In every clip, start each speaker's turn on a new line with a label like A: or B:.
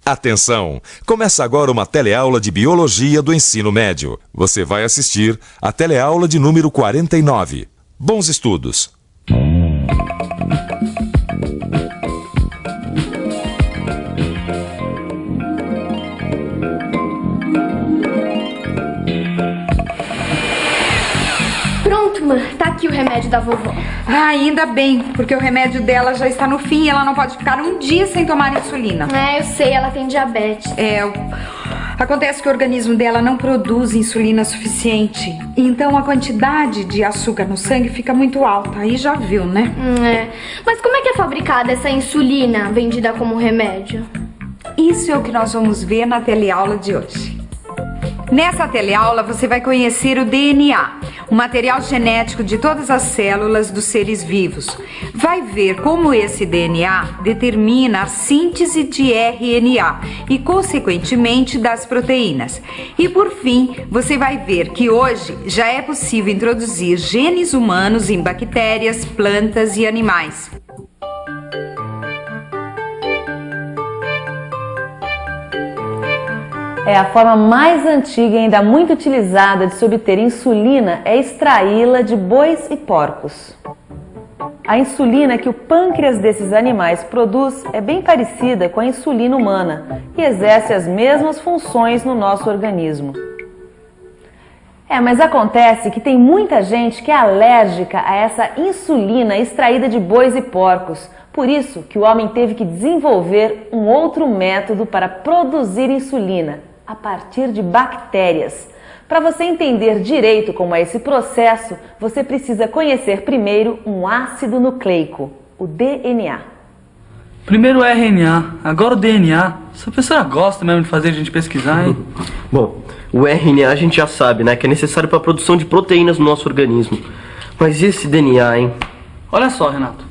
A: Atenção! Começa agora uma teleaula de Biologia do Ensino Médio. Você vai assistir a teleaula de número 49. Bons estudos!
B: Pronto, mãe. Tá aqui o remédio da vovó.
C: Ah, ainda bem, porque o remédio dela já está no fim e ela não pode ficar um dia sem tomar insulina.
B: Eu sei, ela tem diabetes.
C: Acontece que o organismo dela não produz insulina suficiente. Então a quantidade de açúcar no sangue fica muito alta. Aí já viu, né?
B: Mas como é que é fabricada essa insulina vendida como remédio?
C: Isso é o que nós vamos ver na teleaula de hoje. Nessa teleaula você vai conhecer o DNA, o material genético de todas as células dos seres vivos. Vai ver como esse DNA determina a síntese de RNA e, consequentemente, das proteínas. E, por fim, você vai ver que hoje já é possível introduzir genes humanos em bactérias, plantas e animais.
D: A forma mais antiga e ainda muito utilizada de se obter insulina é extraí-la de bois e porcos. A insulina que o pâncreas desses animais produz é bem parecida com a insulina humana e exerce as mesmas funções no nosso organismo. Mas acontece que tem muita gente que é alérgica a essa insulina extraída de bois e porcos. Por isso que o homem teve que desenvolver um outro método para produzir insulina, a partir de bactérias. Para você entender direito como é esse processo, você precisa conhecer primeiro um ácido nucleico, o DNA.
E: Primeiro o RNA, agora o DNA. Essa professora gosta mesmo de fazer a gente pesquisar, hein?
F: Bom, o RNA a gente já sabe, né? Que é necessário para a produção de proteínas no nosso organismo. Mas e esse DNA, hein?
E: Olha só, Renato.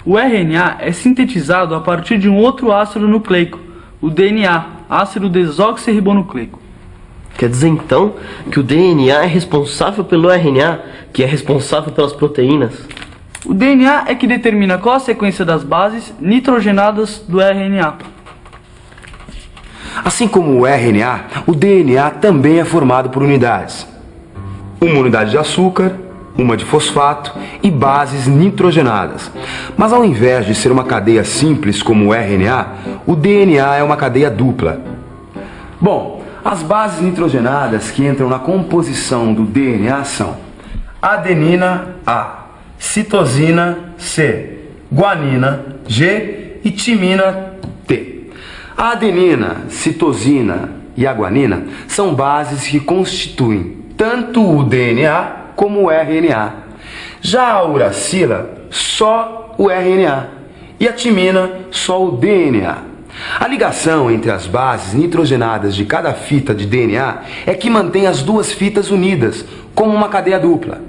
E: O RNA é sintetizado a partir de um outro ácido nucleico, o DNA, ácido desoxirribonucleico.
F: Quer dizer então que o DNA é responsável pelo RNA, que é responsável pelas proteínas?
E: O DNA é que determina qual a sequência das bases nitrogenadas do RNA.
G: Assim como o RNA, o DNA também é formado por unidades. Uma unidade de açúcar, uma de fosfato e bases nitrogenadas. Mas ao invés de ser uma cadeia simples como o RNA, o DNA é uma cadeia dupla. Bom, as bases nitrogenadas que entram na composição do DNA são adenina A, citosina C, guanina G e timina T. A adenina, citosina e a guanina são bases que constituem tanto o DNA como o RNA. Já a uracila, só o RNA. E a timina, só o DNA. A ligação entre as bases nitrogenadas de cada fita de DNA é que mantém as duas fitas unidas, como uma cadeia dupla.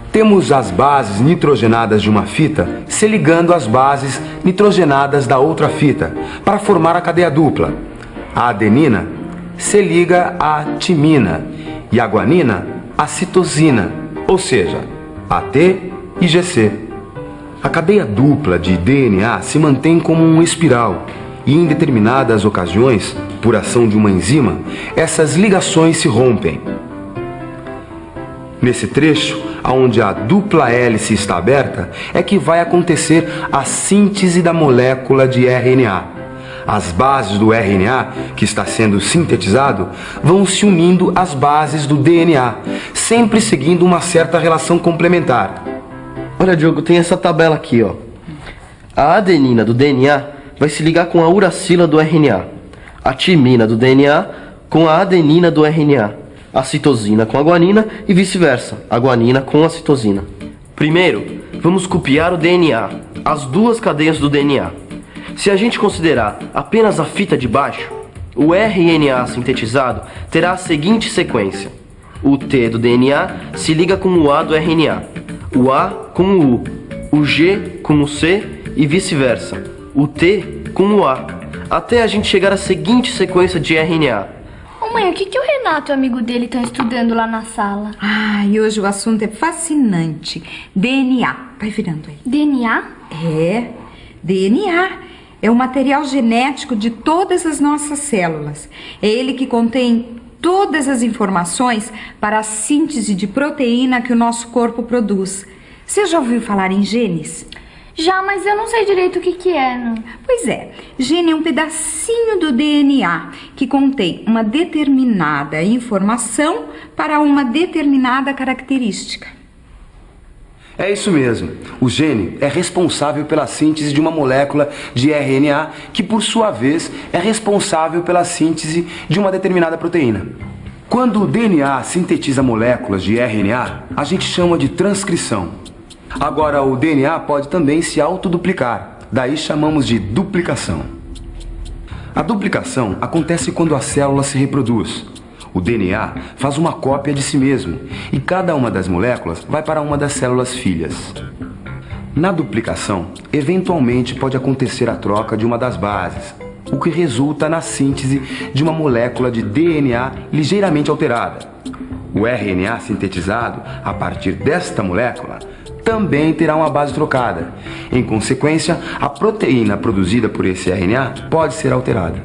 G: Temos as bases nitrogenadas de uma fita se ligando às bases nitrogenadas da outra fita, para formar a cadeia dupla. A adenina se liga à timina e a guanina à citosina, ou seja, AT e GC. A cadeia dupla de DNA se mantém como uma espiral e em determinadas ocasiões, por ação de uma enzima, essas ligações se rompem. Nesse trecho, onde a dupla hélice está aberta, é que vai acontecer a síntese da molécula de RNA. As bases do RNA, que está sendo sintetizado, vão se unindo às bases do DNA, sempre seguindo uma certa relação complementar.
F: Olha, Diogo, tem essa tabela aqui, ó. A adenina do DNA vai se ligar com a uracila do RNA, a timina do DNA com a adenina do RNA, a citosina com a guanina e vice-versa, a guanina com a citosina. Primeiro, vamos copiar o DNA, as duas cadeias do DNA. Se a gente considerar apenas a fita de baixo, o RNA sintetizado terá a seguinte sequência. O T do DNA se liga com o A do RNA, o A com o G com o C e vice-versa, o T com o A, até a gente chegar à seguinte sequência de RNA.
B: Mãe, o que o Renato e o amigo dele estão estudando lá na sala?
C: E hoje o assunto é fascinante. DNA. Vai virando aí.
B: DNA?
C: DNA é o material genético de todas as nossas células. É ele que contém todas as informações para a síntese de proteína que o nosso corpo produz. Você já ouviu falar em genes?
B: Já, mas eu não sei direito o que é, não.
C: Pois é, gene é um pedacinho do DNA que contém uma determinada informação para uma determinada característica.
G: É isso mesmo. O gene é responsável pela síntese de uma molécula de RNA, que por sua vez é responsável pela síntese de uma determinada proteína. Quando o DNA sintetiza moléculas de RNA, a gente chama de transcrição. Agora, o DNA pode também se autoduplicar, daí chamamos de duplicação. A duplicação acontece quando a célula se reproduz. O DNA faz uma cópia de si mesmo e cada uma das moléculas vai para uma das células filhas. Na duplicação, eventualmente pode acontecer a troca de uma das bases, o que resulta na síntese de uma molécula de DNA ligeiramente alterada. O RNA sintetizado a partir desta molécula também terá uma base trocada. Em consequência, a proteína produzida por esse RNA pode ser alterada.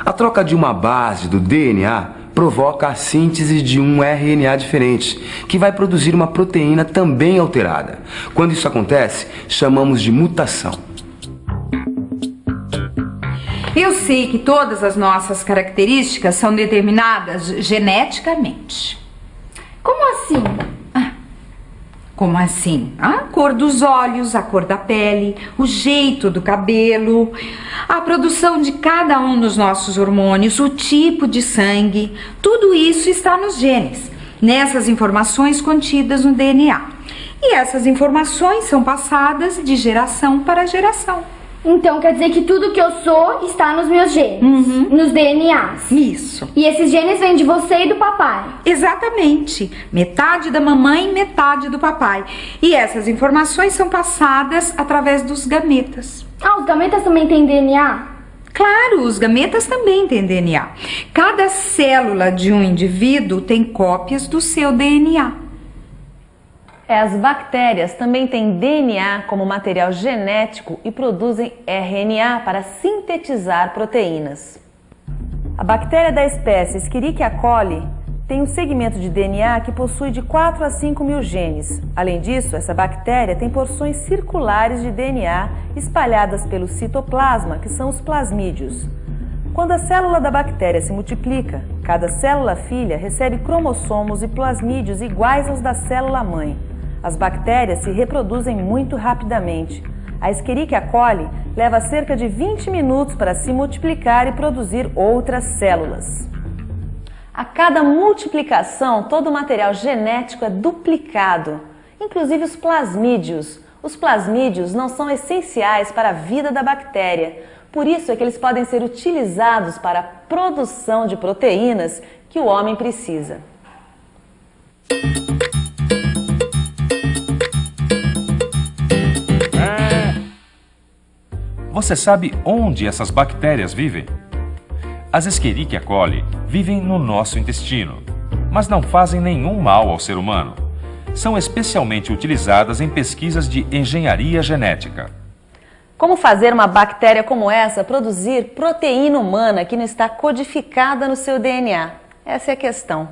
G: A troca de uma base do DNA provoca a síntese de um RNA diferente, que vai produzir uma proteína também alterada. Quando isso acontece, chamamos de mutação.
C: Eu sei que todas as nossas características são determinadas geneticamente.
B: Como assim?
C: Como assim? A cor dos olhos, a cor da pele, o jeito do cabelo, a produção de cada um dos nossos hormônios, o tipo de sangue, tudo isso está nos genes, nessas informações contidas no DNA. E essas informações são passadas de geração para geração.
B: Então quer dizer que tudo que eu sou está nos meus genes, nos DNAs.
C: Isso.
B: E esses genes vêm de você e do papai.
C: Exatamente. Metade da mamãe, metade do papai. E essas informações são passadas através dos gametas.
B: Ah, os gametas também têm DNA?
C: Claro, os gametas também têm DNA. Cada célula de um indivíduo tem cópias do seu DNA.
D: As bactérias também têm DNA como material genético e produzem RNA para sintetizar proteínas. A bactéria da espécie Escherichia coli tem um segmento de DNA que possui de 4 a 5 mil genes. Além disso, essa bactéria tem porções circulares de DNA espalhadas pelo citoplasma, que são os plasmídios. Quando a célula da bactéria se multiplica, cada célula filha recebe cromossomos e plasmídios iguais aos da célula mãe. As bactérias se reproduzem muito rapidamente. A Escherichia coli leva cerca de 20 minutos para se multiplicar e produzir outras células. A cada multiplicação, todo o material genético é duplicado, inclusive os plasmídios. Os plasmídios não são essenciais para a vida da bactéria, por isso é que eles podem ser utilizados para a produção de proteínas que o homem precisa.
H: Você sabe onde essas bactérias vivem? As Escherichia coli vivem no nosso intestino, mas não fazem nenhum mal ao ser humano. São especialmente utilizadas em pesquisas de engenharia genética.
D: Como fazer uma bactéria como essa produzir proteína humana que não está codificada no seu DNA? Essa é a questão.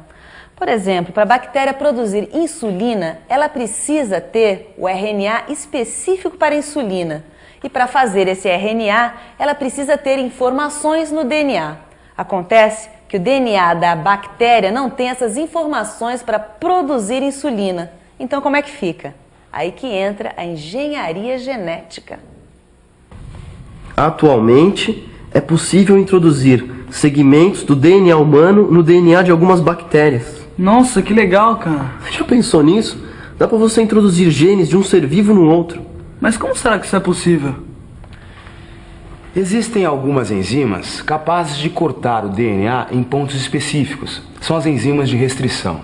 D: Por exemplo, para a bactéria produzir insulina, ela precisa ter o RNA específico para a insulina. E para fazer esse RNA, ela precisa ter informações no DNA. Acontece que o DNA da bactéria não tem essas informações para produzir insulina. Então como é que fica? Aí que entra a engenharia genética.
F: Atualmente, é possível introduzir segmentos do DNA humano no DNA de algumas bactérias.
E: Nossa, que legal, cara.
F: Já pensou nisso? Dá para você introduzir genes de um ser vivo no outro.
E: Mas como será que isso é possível?
G: Existem algumas enzimas capazes de cortar o DNA em pontos específicos. São as enzimas de restrição.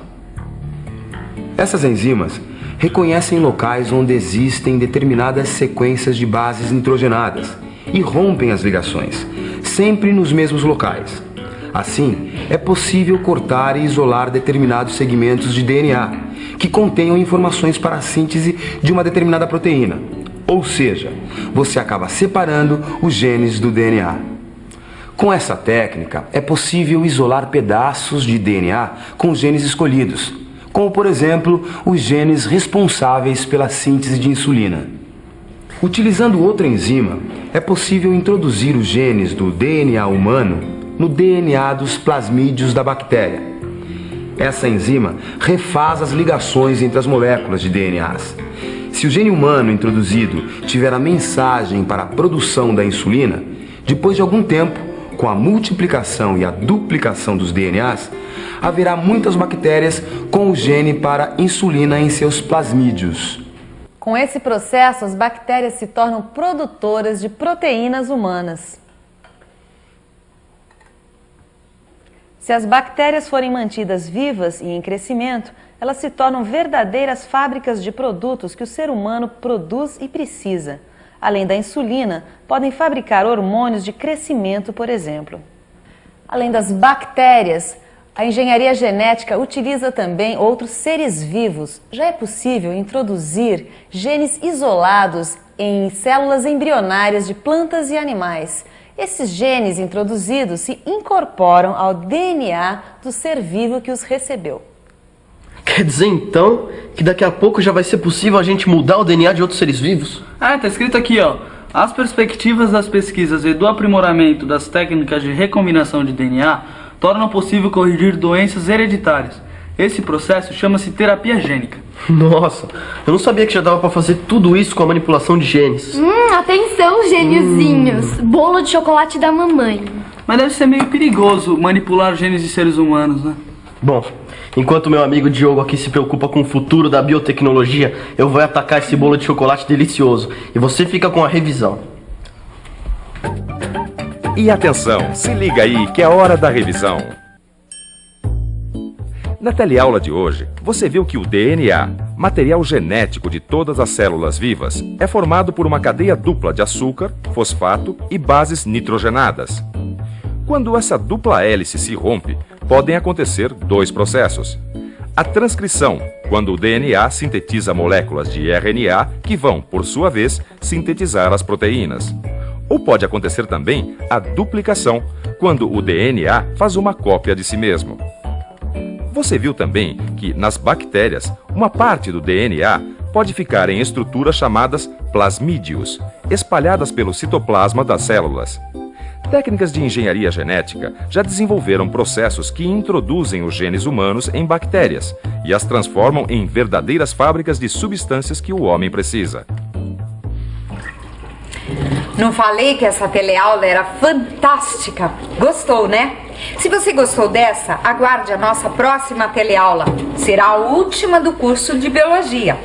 G: Essas enzimas reconhecem locais onde existem determinadas sequências de bases nitrogenadas e rompem as ligações, sempre nos mesmos locais. Assim, é possível cortar e isolar determinados segmentos de DNA que contenham informações para a síntese de uma determinada proteína. Ou seja, você acaba separando os genes do DNA. Com essa técnica, é possível isolar pedaços de DNA com os genes escolhidos, como por exemplo, os genes responsáveis pela síntese de insulina. Utilizando outra enzima, é possível introduzir os genes do DNA humano no DNA dos plasmídios da bactéria. Essa enzima refaz as ligações entre as moléculas de DNAs. Se o gene humano introduzido tiver a mensagem para a produção da insulina, depois de algum tempo, com a multiplicação e a duplicação dos DNAs, haverá muitas bactérias com o gene para insulina em seus plasmídios.
D: Com esse processo, as bactérias se tornam produtoras de proteínas humanas. Se as bactérias forem mantidas vivas e em crescimento, elas se tornam verdadeiras fábricas de produtos que o ser humano produz e precisa. Além da insulina, podem fabricar hormônios de crescimento, por exemplo. Além das bactérias, a engenharia genética utiliza também outros seres vivos. Já é possível introduzir genes isolados em células embrionárias de plantas e animais. Esses genes introduzidos se incorporam ao DNA do ser vivo que os recebeu.
F: Quer dizer então que daqui a pouco já vai ser possível a gente mudar o DNA de outros seres vivos?
E: Ah, tá escrito aqui, ó. As perspectivas das pesquisas e do aprimoramento das técnicas de recombinação de DNA tornam possível corrigir doenças hereditárias. Esse processo chama-se terapia gênica.
F: Nossa, eu não sabia que já dava pra fazer tudo isso com a manipulação de genes.
B: Atenção, gêniozinhos. Bolo de chocolate da mamãe.
E: Mas deve ser meio perigoso manipular genes de seres humanos, né?
F: Bom, enquanto meu amigo Diogo aqui se preocupa com o futuro da biotecnologia, eu vou atacar esse bolo de chocolate delicioso. E você fica com a revisão.
A: E atenção, se liga aí que é hora da revisão. Na teleaula de hoje, você viu que o DNA, material genético de todas as células vivas, é formado por uma cadeia dupla de açúcar, fosfato e bases nitrogenadas. Quando essa dupla hélice se rompe, podem acontecer dois processos. A transcrição, quando o DNA sintetiza moléculas de RNA que vão, por sua vez, sintetizar as proteínas. Ou pode acontecer também a duplicação, quando o DNA faz uma cópia de si mesmo. Você viu também que, nas bactérias, uma parte do DNA pode ficar em estruturas chamadas plasmídios, espalhadas pelo citoplasma das células. Técnicas de engenharia genética já desenvolveram processos que introduzem os genes humanos em bactérias e as transformam em verdadeiras fábricas de substâncias que o homem precisa.
C: Não falei que essa teleaula era fantástica? Gostou, né? Se você gostou dessa, aguarde a nossa próxima teleaula. Será a última do curso de Biologia.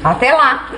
C: Até lá!